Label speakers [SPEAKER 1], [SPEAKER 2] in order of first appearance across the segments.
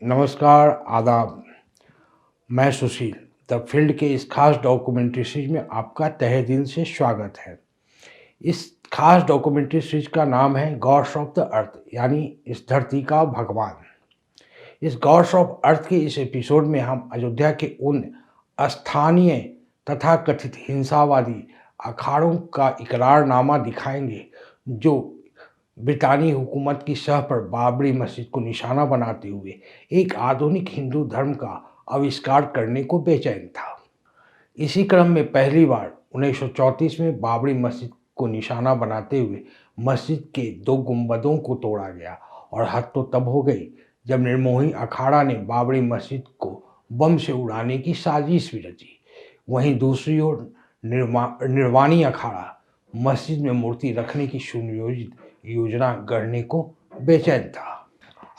[SPEAKER 1] नमस्कार, आदाब। मैं सुशील, द फील्ड के इस खास डॉक्यूमेंट्री सीरीज में आपका तहे दिल से स्वागत है। इस खास डॉक्यूमेंट्री सीरीज का नाम है गॉड्स ऑफ द अर्थ, यानी इस धरती का भगवान। इस गॉड्स ऑफ अर्थ के इस एपिसोड में हम अयोध्या के उन स्थानीय तथा कथित हिंसावादी अखाड़ों का इकरारनामा दिखाएंगे जो ब्रितानी हुकूमत की सह पर बाबरी मस्जिद को निशाना बनाते हुए एक आधुनिक हिंदू धर्म का आविष्कार करने को बेचैन था। इसी क्रम में पहली बार 1934 में बाबरी मस्जिद को निशाना बनाते हुए मस्जिद के 2 गुंबदों को तोड़ा गया और हद तो तब हो गई जब निर्मोही अखाड़ा ने बाबरी मस्जिद को बम से उड़ाने की साजिश भी रची। वहीं दूसरी ओर निर्वाणी अखाड़ा मस्जिद में मूर्ति रखने की सुनियोजित योजना गढ़ने को बेचैन था।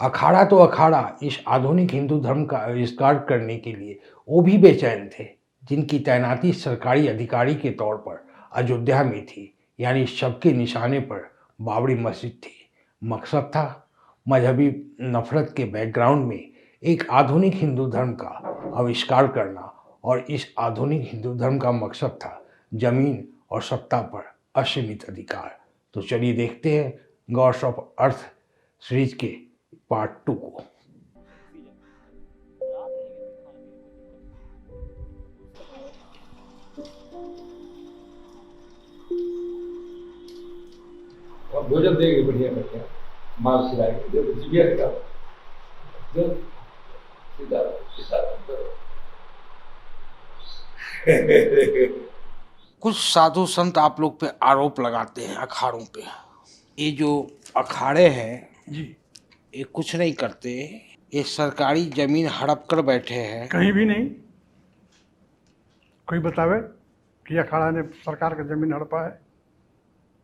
[SPEAKER 1] अखाड़ा तो अखाड़ा, इस आधुनिक हिंदू धर्म का आविष्कार करने के लिए वो भी बेचैन थे जिनकी तैनाती सरकारी अधिकारी के तौर पर अयोध्या में थी, यानी सबके निशाने पर बाबरी मस्जिद थी। मकसद था मजहबी नफरत के बैकग्राउंड में एक आधुनिक हिंदू धर्म का आविष्कार करना, और इस आधुनिक हिंदू धर्म का मकसद था जमीन और सत्ता पर असीमित अधिकार। तो चलिए देखते हैं गॉड्स ऑफ अर्थ सीरीज के पार्ट 2 को।
[SPEAKER 2] और भोजन देंगे बढ़िया करके, मार खिलाएंगे, जो जिज्ञा का जो सीधा सीधा
[SPEAKER 1] कुछ साधु संत आप लोग पे आरोप लगाते हैं अखाड़ों पे। ये जो अखाड़े हैं
[SPEAKER 3] जी,
[SPEAKER 1] ये कुछ नहीं करते, ये सरकारी जमीन हड़प कर बैठे हैं।
[SPEAKER 3] कहीं भी नहीं। कोई बतावे कि अखाड़ा ने सरकार का जमीन हड़पा है?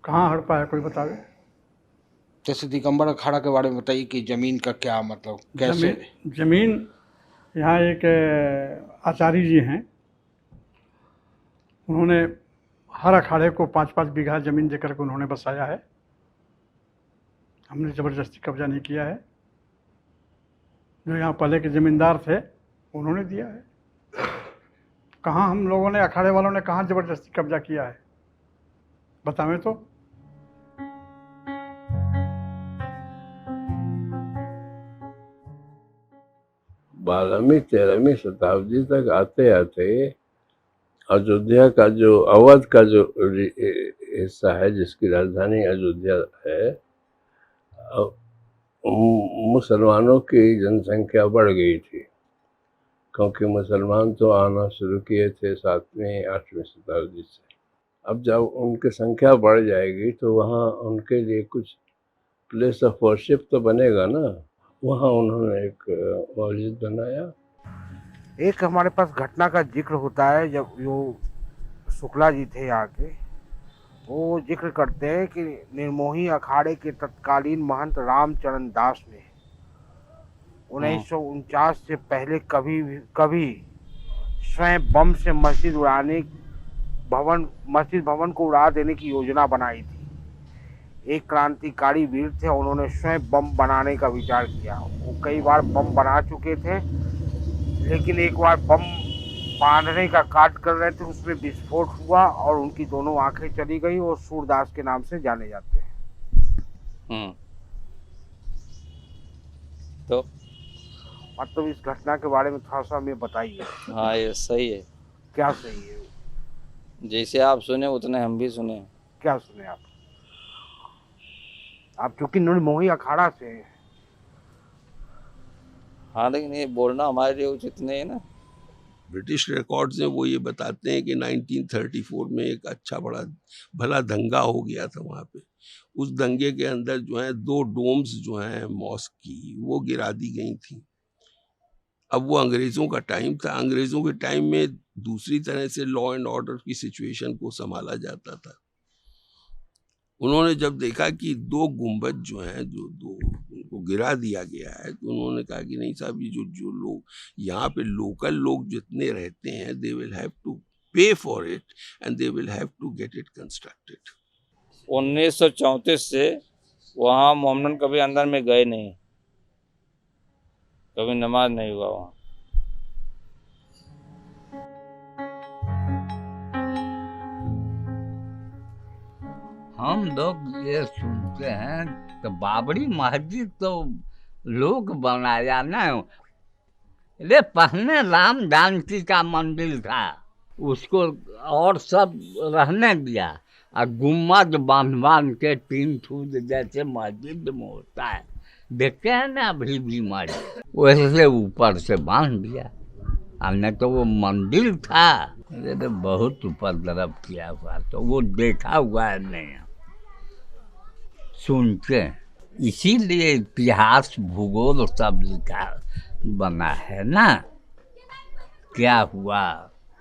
[SPEAKER 3] कहाँ हड़पा है, कोई बतावे।
[SPEAKER 1] जैसे दिगंबर अखाड़ा के बारे में बताइए कि जमीन का क्या मतलब, कैसे?
[SPEAKER 3] जमीन यहाँ एक आचार्य जी हैं, उन्होंने हर अखाड़े को 5-5 बीघा जमीन देकर के उन्होंने बसाया है। हमने ज़बरदस्ती कब्जा नहीं किया है। जो यहाँ पहले के ज़मींदार थे उन्होंने दिया है। कहाँ हम लोगों ने, अखाड़े वालों ने कहाँ ज़बरदस्ती कब्जा किया है, बतावें तो।
[SPEAKER 4] बारहवीं 13वीं शताब्दी तक आते आते अयोध्या का जो अवध का जो हिस्सा है, जिसकी राजधानी अयोध्या है, मुसलमानों की जनसंख्या बढ़ गई थी, क्योंकि मुसलमान तो आना शुरू किए थे 7वीं 8वीं शताब्दी से। अब जब उनकी संख्या बढ़ जाएगी तो वहाँ उनके लिए कुछ प्लेस ऑफ वर्शिप तो बनेगा ना। वहाँ उन्होंने एक मस्जिद बनाया।
[SPEAKER 1] एक हमारे पास घटना का जिक्र होता है, जब जो शुक्ला जी थे यहाँ के, वो जिक्र करते हैं कि निर्मोही अखाड़े के तत्कालीन महंत रामचरण दास ने 1949 से पहले कभी स्वयं बम से मस्जिद भवन को उड़ा देने की योजना बनाई थी। एक क्रांतिकारी वीर थे, उन्होंने स्वयं बम बनाने का विचार किया। वो कई बार बम बना चुके थे, लेकिन एक बार बम बांधने का कार्य कर रहे थे, उसमें विस्फोट हुआ और उनकी दोनों आंखें चली गई और सूरदास के नाम से जाने जाते हैं।
[SPEAKER 5] तो
[SPEAKER 1] मतलब इस घटना के बारे में थोड़ा सा हमें बताइए।
[SPEAKER 5] हाँ, ये सही है।
[SPEAKER 1] क्या सही है?
[SPEAKER 5] जैसे आप सुने उतने हम भी सुने।
[SPEAKER 1] क्या सुने आप चूंकि निर्मोही अखाड़ा से हैं।
[SPEAKER 5] हाँ, लेकिन ये बोलना हमारे लिए उचित नहीं है ना।
[SPEAKER 6] ब्रिटिश रिकॉर्ड्स में वो ये बताते हैं कि 1934 में एक अच्छा बड़ा भला दंगा हो गया था वहाँ पे। उस दंगे के अंदर जो है 2 डोम्स जो हैं मॉस्क की, वो गिरा दी गई थी। अब वो अंग्रेज़ों का टाइम था। अंग्रेज़ों के टाइम में दूसरी तरह से लॉ एंड ऑर्डर की सिचुएशन को संभाला जाता था। उन्होंने जब देखा कि 2 गुंबद जो हैं, जो 2 उनको गिरा दिया गया है, तो उन्होंने कहा कि नहीं साहब, ये जो लोग यहाँ पे लोकल लोग जितने रहते हैं, they will have to pay for it and they will have to get it constructed.
[SPEAKER 5] 1934 से वहाँ मोहम्मदन कभी अंदर में गए नहीं। कभी नमाज नहीं हुआ वहाँ।
[SPEAKER 7] हम लोग ये सुनते हैं तो बाबरी मस्जिद तो लोग बनाया ना, ये पहले राम जानकी का मंदिर था, उसको और सब रहने दिया, और गुम्बद बांध के 3 फुट जैसे मस्जिद में होता है, देखते हैं ना अभी भी मस्जिद, वैसे ऊपर से बांध दिया। हमने तो वो मंदिर था, ये तो बहुत उपद्रव किया हुआ, तो वो देखा हुआ है नहीं, सुनते। इसीलिए इतिहास भूगोल सब लिखा बना है ना, क्या हुआ,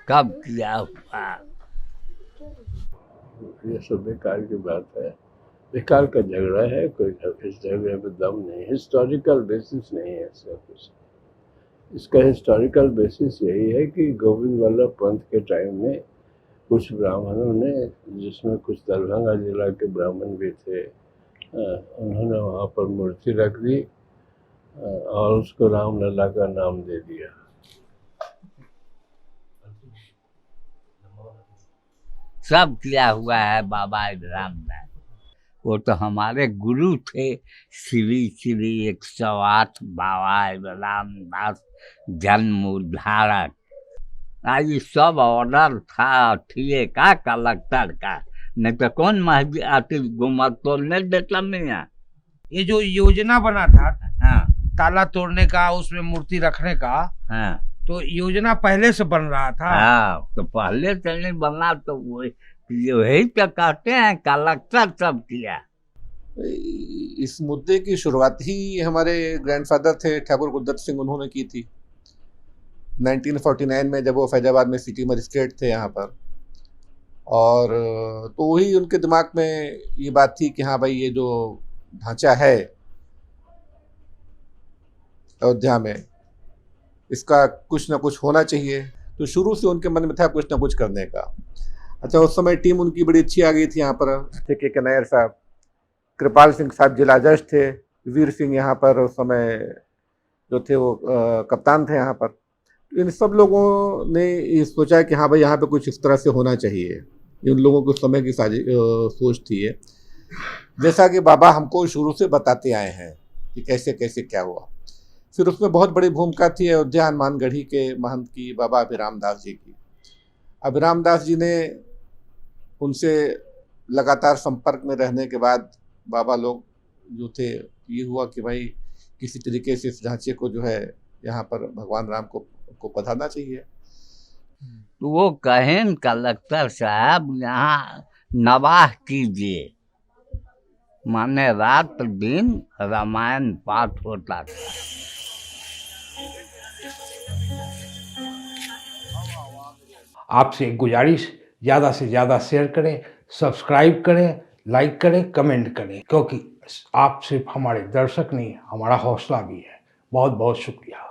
[SPEAKER 7] कब किया हुआ।
[SPEAKER 4] ये सब बेकार की बात है, बेकार का झगड़ा है, कोई इस झगड़े में दम नहीं, हिस्टोरिकल बेसिस नहीं है इसका कुछ। इसका हिस्टोरिकल बेसिस यही है कि गोविंद वल्लभ पंत के टाइम में कुछ ब्राह्मणों ने, जिसमें कुछ दरभंगा जिला के ब्राह्मण भी थे, उन्होंने वहाँ पर मूर्ति रख दी और उसको रामलला का नाम दे दिया।
[SPEAKER 7] सब किया हुआ है बाबा रामदास, वो तो हमारे गुरु थे, श्री श्री 108 बाबा रामदास जन्म उद्धारक। आज ये सब ऑर्डर था ठीक का कलेक्टर का, नहीं तो कौन मस्जिद आती गुम्बद तोड़ने देता मियाँ।
[SPEAKER 1] ये जो योजना बना था
[SPEAKER 7] हाँ
[SPEAKER 1] ताला तोड़ने का, उसमें मूर्ति रखने का,
[SPEAKER 7] हाँ
[SPEAKER 1] तो योजना पहले से बन रहा था।
[SPEAKER 7] हाँ, तो पहले से नहीं बना तो वही तो कहते हैं कलेक्टर सब किया।
[SPEAKER 8] इस मुद्दे की शुरुआत ही हमारे ग्रैंडफादर थे ठाकुर कुलदत्त सिंह, उन्होंने की थी 1949 में, जब वो फैजाबाद में सिटी मजिस्ट्रेट थे यहाँ पर। और तो वही उनके दिमाग में ये बात थी कि हाँ भाई, ये जो ढांचा है अयोध्या में, इसका कुछ ना कुछ होना चाहिए। तो शुरू से उनके मन में था कुछ ना कुछ करने का। अच्छा, उस समय टीम उनकी बड़ी अच्छी आ गई थी यहाँ पर, के नायर साहब, कृपाल सिंह साहब जिला जज थे, वीर सिंह यहाँ पर उस समय जो थे वो कप्तान थे यहाँ पर। इन सब लोगों ने ये सोचा कि हाँ भाई, यहाँ पे कुछ इस तरह से होना चाहिए। इन लोगों को समय की सोच थी ये, जैसा कि बाबा हमको शुरू से बताते आए हैं कि कैसे कैसे क्या हुआ। फिर उसमें बहुत बड़ी भूमिका थी अयोध्या हनुमानगढ़ी के महंत की, बाबा अभिराम दास जी की। अभिराम दास जी ने, उनसे लगातार संपर्क में रहने के बाद बाबा लोग जो थे, ये हुआ कि भाई किसी तरीके से इस ढांचे को जो है यहाँ पर भगवान राम को पधारना चाहिए।
[SPEAKER 7] तो वो कहें कलेक्टर साहब यहाँ नवाह कीजिए, माने रात दिन रामायण पाठ होता था।
[SPEAKER 1] आपसे एक गुजारिश, ज़्यादा से ज़्यादा शेयर करें, सब्सक्राइब करें, लाइक करें, कमेंट करें, क्योंकि आप सिर्फ हमारे दर्शक नहीं, हमारा हौसला भी है। बहुत बहुत शुक्रिया।